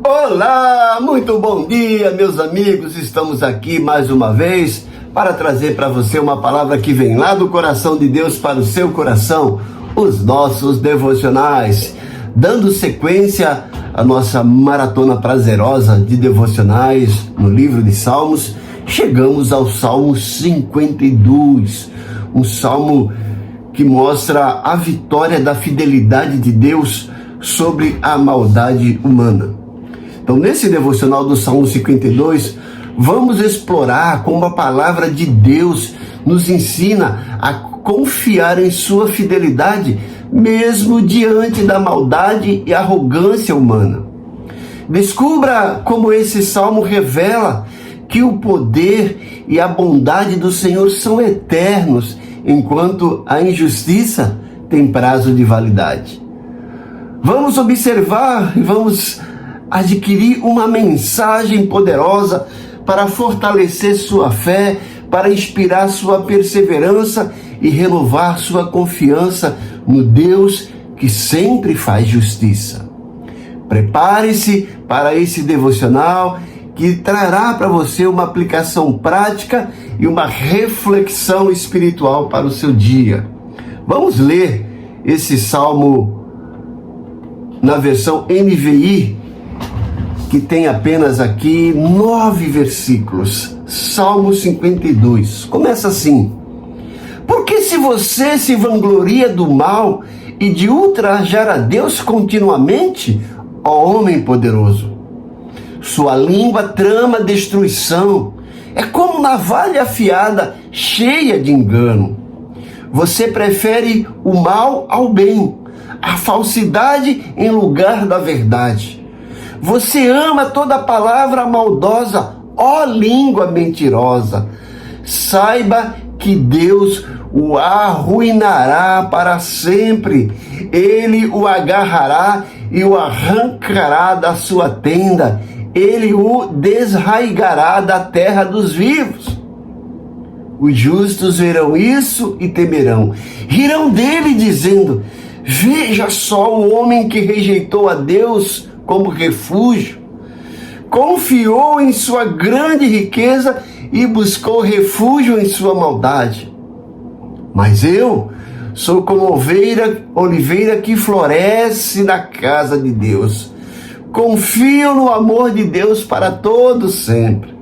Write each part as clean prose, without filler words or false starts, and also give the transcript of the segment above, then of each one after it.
Olá, muito bom dia, meus amigos. Estamos aqui mais uma vez para trazer para você uma palavra que vem lá do coração de Deus para o seu coração, os nossos devocionais. Dando sequência à nossa maratona prazerosa de devocionais no livro de Salmos, chegamos ao Salmo 52, um salmo que mostra a vitória da fidelidade de Deus sobre a maldade humana. Então, nesse devocional do Salmo 52, vamos explorar como a palavra de Deus nos ensina a confiar em sua fidelidade, mesmo diante da maldade e arrogância humana. Descubra como esse salmo revela que o poder e a bondade do Senhor são eternos, enquanto a injustiça tem prazo de validade. Vamos observar e vamos adquirir uma mensagem poderosa para fortalecer sua fé, para inspirar sua perseverança e renovar sua confiança no Deus que sempre faz justiça. Prepare-se para esse devocional que trará para você uma aplicação prática e uma reflexão espiritual para o seu dia. Vamos ler esse salmo na versão NVI, que tem apenas aqui 9 versículos. Salmo 52. Começa assim: porque se você se vangloria do mal e de ultrajar a Deus continuamente, ó homem poderoso, sua língua trama destruição, é como navalha afiada, cheia de engano. Você prefere o mal ao bem, a falsidade em lugar da verdade. Você ama toda palavra maldosa, ó língua mentirosa. Saiba que Deus o arruinará para sempre. Ele o agarrará e o arrancará da sua tenda. Ele o desraigará da terra dos vivos. Os justos verão isso e temerão. Rirão dele, dizendo: veja só o homem que rejeitou a Deus como refúgio, confiou em sua grande riqueza e buscou refúgio em sua maldade. Mas eu sou como oliveira que floresce na casa de Deus. Confio no amor de Deus para todo sempre.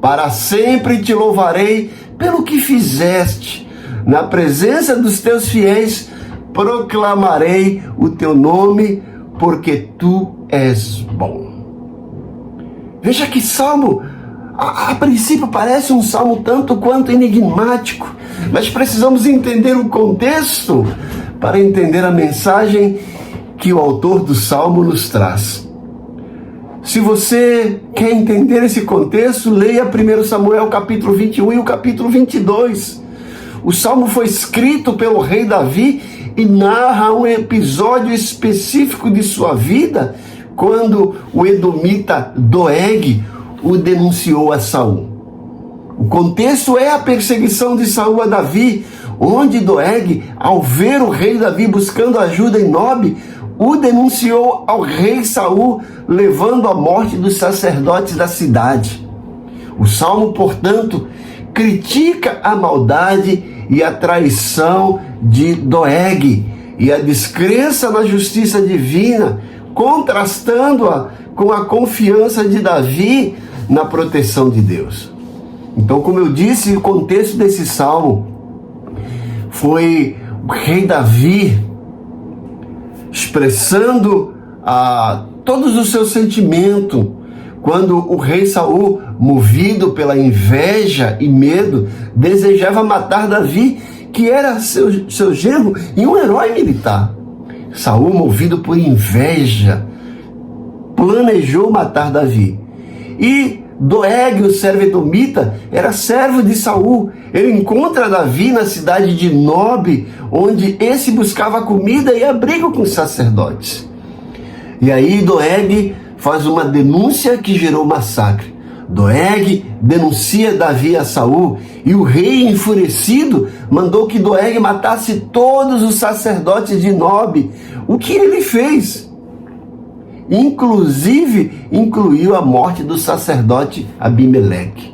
Para sempre te louvarei pelo que fizeste. Na presença dos teus fiéis proclamarei o teu nome, porque tu és bom. Veja que salmo, a princípio parece um salmo tanto quanto enigmático, mas precisamos entender o contexto para entender a mensagem que o autor do salmo nos traz. Se você quer entender esse contexto, leia 1 Samuel capítulo 21 e o capítulo 22. O salmo foi escrito pelo rei Davi e narra um episódio específico de sua vida, quando o edomita Doeg o denunciou a Saul. O contexto é a perseguição de Saul a Davi, onde Doeg, ao ver o rei Davi buscando ajuda em Nob, o denunciou ao rei Saul, levando à morte dos sacerdotes da cidade. O salmo, portanto, critica a maldade e a traição de Doeg e a descrença na justiça divina, contrastando-a com a confiança de Davi na proteção de Deus. Então, como eu disse, o contexto desse salmo foi o rei Davi expressando todos os seus sentimentos, quando o rei Saul, movido pela inveja e medo, desejava matar Davi, que era seu genro e um herói militar. Saul, movido por inveja, planejou matar Davi. E Doeg, o servo edomita, era servo de Saul. Ele encontra Davi na cidade de Nob, onde esse buscava comida e abrigo com os sacerdotes. E aí Doeg faz uma denúncia que gerou massacre. Doeg denuncia Davi a Saul e o rei, enfurecido, mandou que Doeg matasse todos os sacerdotes de Nob. O que ele fez? inclusive incluiu a morte do sacerdote Abimeleque.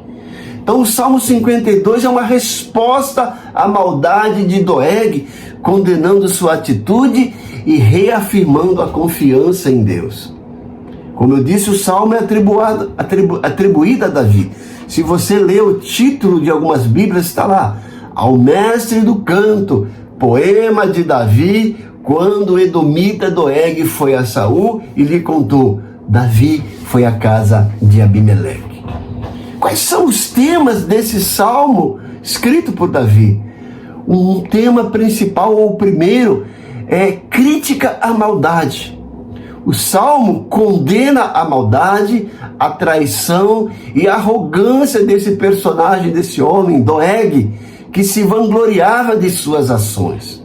Então o Salmo 52 é uma resposta à maldade de Doeg, condenando sua atitude e reafirmando a confiança em Deus. Como eu disse, o Salmo é atribuído a Davi. Se você ler o título de algumas Bíblias, está lá: ao mestre do canto, poema de Davi, quando o edomita Doeg foi a Saul e lhe contou. Davi foi à casa de Abimeleque. Quais são os temas desse salmo escrito por Davi? Um tema principal, ou o primeiro, é crítica à maldade. O salmo condena a maldade, a traição e a arrogância desse personagem, desse homem, Doeg, que se vangloriava de suas ações.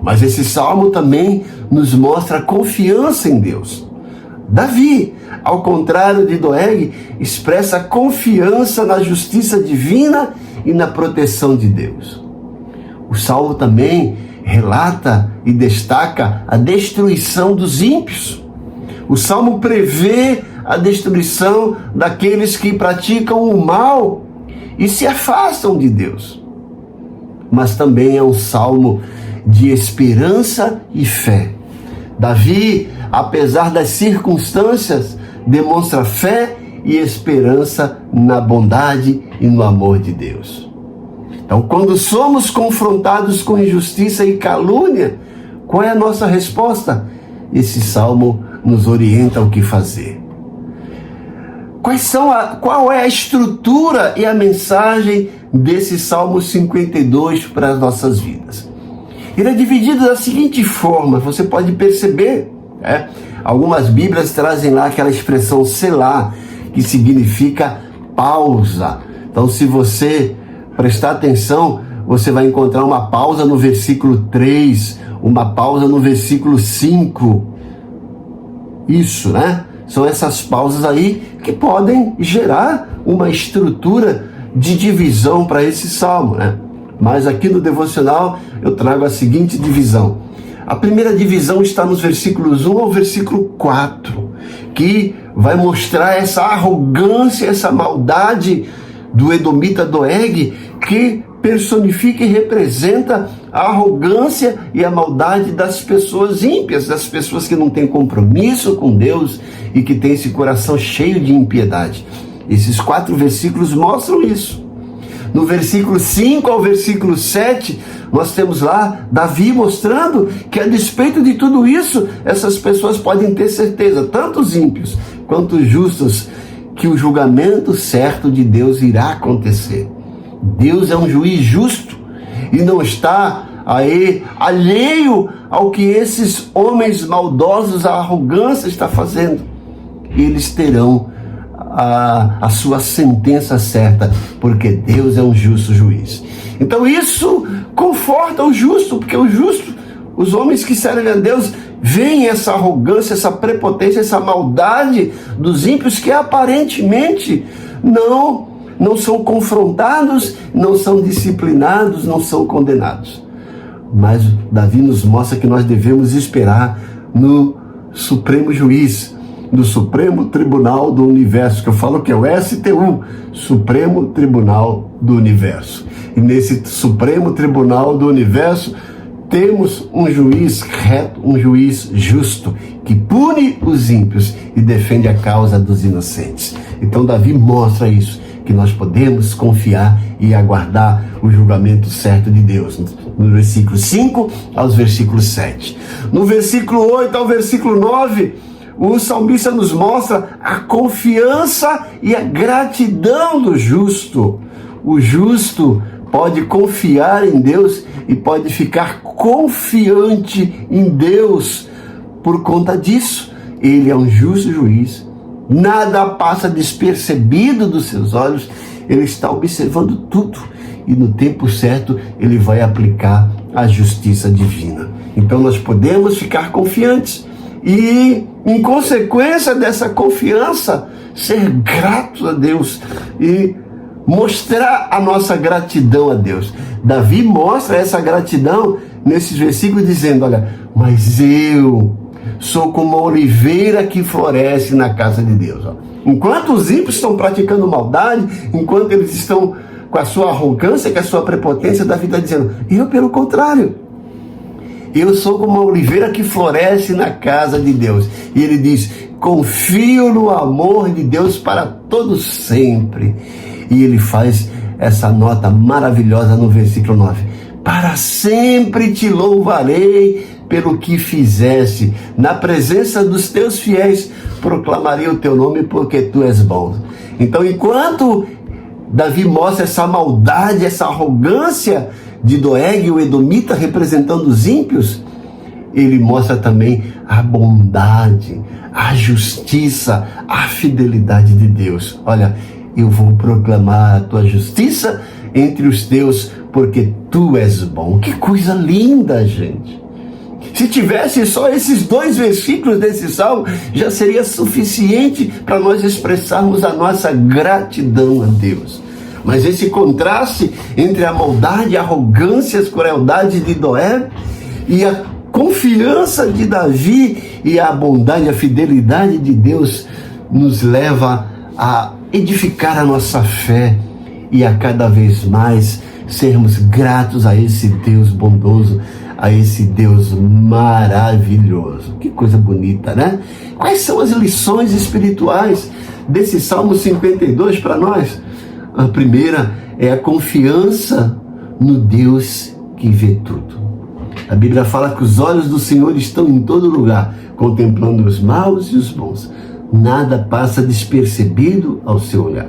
Mas esse salmo também nos mostra a confiança em Deus. Davi, ao contrário de Doeg, expressa confiança na justiça divina e na proteção de Deus. O salmo também relata e destaca a destruição dos ímpios. O salmo prevê a destruição daqueles que praticam o mal e se afastam de Deus. Mas também é um salmo de esperança e fé. Davi, apesar das circunstâncias, demonstra fé e esperança na bondade e no amor de Deus. Então, quando somos confrontados com injustiça e calúnia, qual é a nossa resposta? Esse salmo nos orienta o que fazer. Qual é a estrutura e a mensagem desse Salmo 52 para as nossas vidas? Ele é dividido da seguinte forma, você pode perceber, algumas Bíblias trazem lá aquela expressão selá, que significa pausa. Então, se você prestar atenção, você vai encontrar uma pausa no versículo 3, uma pausa no versículo 5. Isso, né? São essas pausas aí que podem gerar uma estrutura de divisão para esse salmo, né? Mas aqui no devocional eu trago a seguinte divisão. A primeira divisão está nos versículos 1 ao versículo 4, que vai mostrar essa arrogância, essa maldade do edomita Doeg, que personifica e representa a arrogância e a maldade das pessoas ímpias, das pessoas que não têm compromisso com Deus e que têm esse coração cheio de impiedade. Esses 4 versículos mostram isso. No versículo 5 ao versículo 7, nós temos lá Davi mostrando que, a despeito de tudo isso, essas pessoas podem ter certeza, tanto os ímpios quanto os justos, que o julgamento certo de Deus irá acontecer. Deus é um juiz justo e não está aí alheio ao que esses homens maldosos, a arrogância está fazendo. Eles terão a sua sentença certa, porque Deus é um justo juiz. Então isso conforta o justo, porque o justo, os homens que servem a Deus, veem essa arrogância, essa prepotência, essa maldade dos ímpios que aparentemente não são confrontados, não são disciplinados, não são condenados. Mas Davi nos mostra que nós devemos esperar no Supremo Juiz, no Supremo Tribunal do Universo, que eu falo que é o STU, Supremo Tribunal do Universo. E nesse Supremo Tribunal do Universo temos um juiz reto, um juiz justo, que pune os ímpios e defende a causa dos inocentes. Então Davi mostra isso, que nós podemos confiar e aguardar o julgamento certo de Deus. No versículo 5 aos versículos 7. No versículo 8 ao versículo 9, o salmista nos mostra a confiança e a gratidão do justo. O justo pode confiar em Deus e pode ficar confiante em Deus por conta disso. Ele é um justo juiz, nada passa despercebido dos seus olhos, ele está observando tudo e no tempo certo ele vai aplicar a justiça divina. Então nós podemos ficar confiantes e, em consequência dessa confiança, ser gratos a Deus e mostrar a nossa gratidão a Deus. Davi mostra essa gratidão nesses versículos dizendo: olha, mas eu sou como a oliveira que floresce na casa de Deus. Enquanto os ímpios estão praticando maldade, enquanto eles estão com a sua arrogância, com a sua prepotência, Davi está dizendo, eu pelo contrário, eu sou como a oliveira que floresce na casa de Deus. E ele diz, confio no amor de Deus para todos sempre. E ele faz essa nota maravilhosa no versículo 9. Para sempre te louvarei pelo que fizeste. Na presença dos teus fiéis proclamarei o teu nome porque tu és bom. Então, enquanto Davi mostra essa maldade, essa arrogância de Doeg, o edomita, representando os ímpios, ele mostra também a bondade, a justiça, a fidelidade de Deus. Olha, eu vou proclamar a tua justiça entre os teus, porque tu és bom. Que coisa linda, gente! Se tivesse só esses 2 versículos desse salmo, já seria suficiente para nós expressarmos a nossa gratidão a Deus. Mas esse contraste entre a maldade, a arrogância, as crueldades de Doeg e a confiança de Davi e a bondade, a fidelidade de Deus nos leva a edificar a nossa fé e a cada vez mais sermos gratos a esse Deus bondoso, a esse Deus maravilhoso. Que coisa bonita, né? Quais são as lições espirituais desse Salmo 52 para nós? A primeira é a confiança no Deus que vê tudo. A Bíblia fala que os olhos do Senhor estão em todo lugar, contemplando os maus e os bons. Nada passa despercebido ao seu olhar.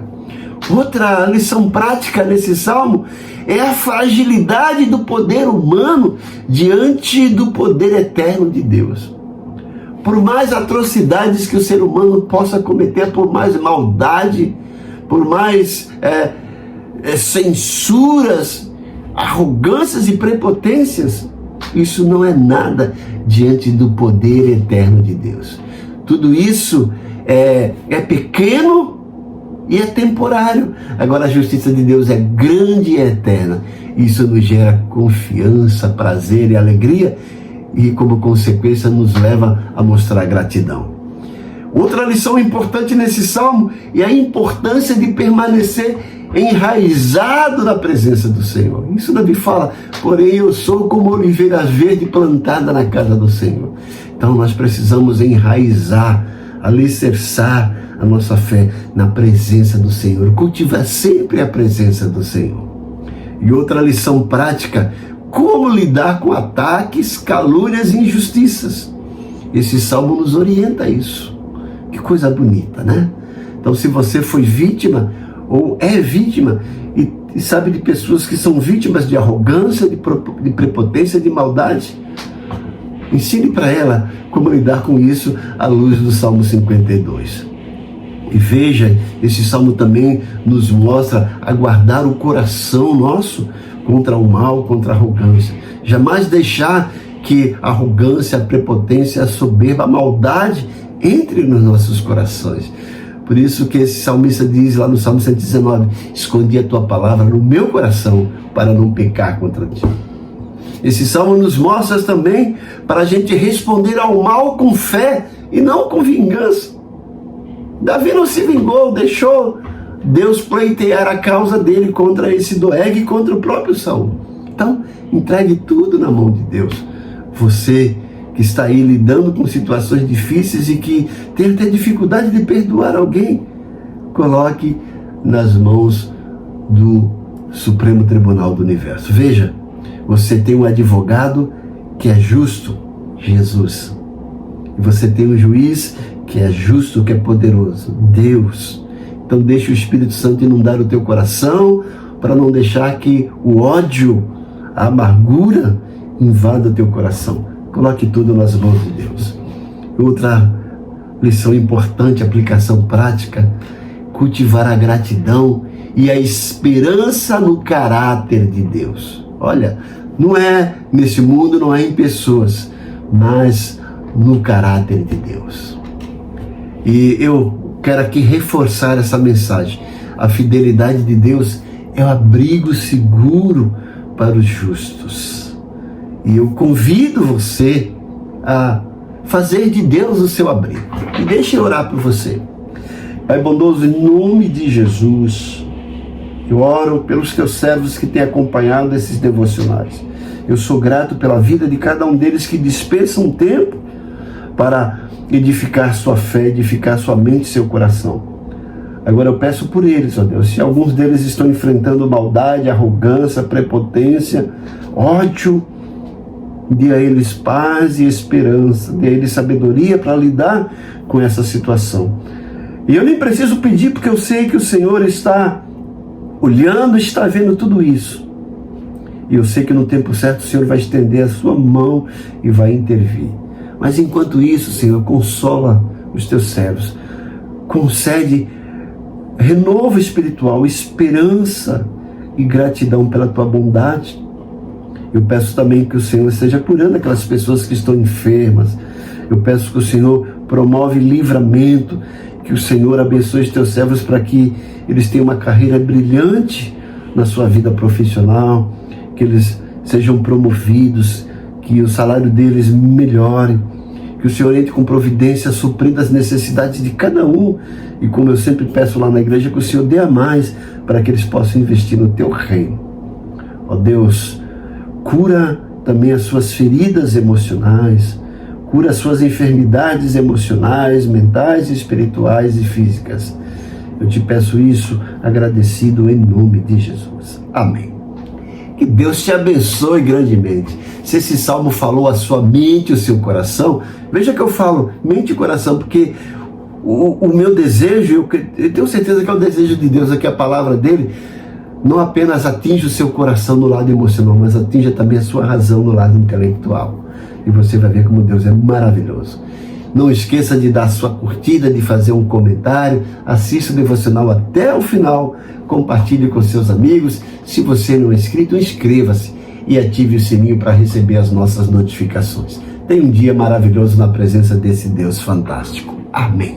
Outra lição prática nesse salmo é a fragilidade do poder humano diante do poder eterno de Deus. Por mais atrocidades que o ser humano possa cometer, por mais maldade, por mais censuras, arrogâncias e prepotências, isso não é nada diante do poder eterno de Deus. Tudo isso é pequeno e é temporário. Agora a justiça de Deus é grande e eterna. Isso nos gera confiança, prazer e alegria e, como consequência, nos leva a mostrar gratidão. Outra lição importante nesse salmo é a importância de permanecer enraizado na presença do Senhor. Isso Davi fala, porém eu sou como oliveira verde plantada na casa do Senhor. Então nós precisamos enraizar, alicerçar a nossa fé na presença do Senhor, cultivar sempre a presença do Senhor. E outra lição prática, como lidar com ataques, calúnias e injustiças. Esse salmo nos orienta a isso. Que coisa bonita, né? Então, se você foi vítima ou é vítima e sabe de pessoas que são vítimas de arrogância, de prepotência, de maldade, ensine para ela como lidar com isso à luz do Salmo 52. E veja, esse salmo também nos mostra a guardar o coração nosso contra o mal, contra a arrogância. Jamais deixar que a arrogância, a prepotência, a soberba, a maldade entre nos nossos corações. Por isso que esse salmista diz lá no Salmo 119, escondi a tua palavra no meu coração para não pecar contra ti. Esse salmo nos mostra também para a gente responder ao mal com fé e não com vingança. Davi não se vingou, deixou Deus pleitear a causa dele contra esse Doeg e contra o próprio Saul. Então, entregue tudo na mão de Deus. Você que está aí lidando com situações difíceis e que tem até dificuldade de perdoar alguém, coloque nas mãos do Supremo Tribunal do Universo. Veja, você tem um advogado que é justo, Jesus. E você tem um juiz que é justo, que é poderoso, Deus. Então deixe o Espírito Santo inundar o teu coração para não deixar que o ódio, a amargura invada o teu coração. Coloque tudo nas mãos de Deus. Outra lição importante, aplicação prática, cultivar a gratidão e a esperança no caráter de Deus. Olha, não é nesse mundo, não é em pessoas, mas no caráter de Deus. E eu quero aqui reforçar essa mensagem. A fidelidade de Deus é o abrigo seguro para os justos. E eu convido você a fazer de Deus o seu abrigo. E deixe eu orar por você. Pai bondoso, em nome de Jesus, eu oro pelos teus servos que têm acompanhado esses devocionais. Eu sou grato pela vida de cada um deles que dispensa um tempo para edificar sua fé, edificar sua mente e seu coração. Agora eu peço por eles, ó Deus, se alguns deles estão enfrentando maldade, arrogância, prepotência, ódio, dê a eles paz e esperança, dê a eles sabedoria para lidar com essa situação. E eu nem preciso pedir, porque eu sei que o Senhor está olhando, está vendo tudo isso. E eu sei que no tempo certo o Senhor vai estender a sua mão e vai intervir. Mas enquanto isso, Senhor, consola os teus servos. Concede renovo espiritual, esperança e gratidão pela tua bondade. Eu peço também que o Senhor esteja curando aquelas pessoas que estão enfermas. Eu peço que o Senhor promove livramento, que o Senhor abençoe os teus servos para que eles tenham uma carreira brilhante na sua vida profissional, que eles sejam promovidos, que o salário deles melhore, que o Senhor entre com providência, suprindo as necessidades de cada um, e como eu sempre peço lá na igreja, que o Senhor dê a mais para que eles possam investir no teu reino. Ó Deus, cura também as suas feridas emocionais, cura as suas enfermidades emocionais, mentais, espirituais e físicas. Eu te peço isso agradecido em nome de Jesus. Amém. Que Deus te abençoe grandemente. Se esse salmo falou a sua mente e o seu coração, veja que eu falo mente e coração, porque o meu desejo, eu tenho certeza que é o desejo de Deus, é que a palavra dele não apenas atinja o seu coração no lado emocional, mas atinja também a sua razão no lado intelectual. E você vai ver como Deus é maravilhoso. Não esqueça de dar sua curtida, de fazer um comentário, assista o devocional até o final, compartilhe com seus amigos. Se você não é inscrito, inscreva-se e ative o sininho para receber as nossas notificações. Tenha um dia maravilhoso na presença desse Deus fantástico. Amém.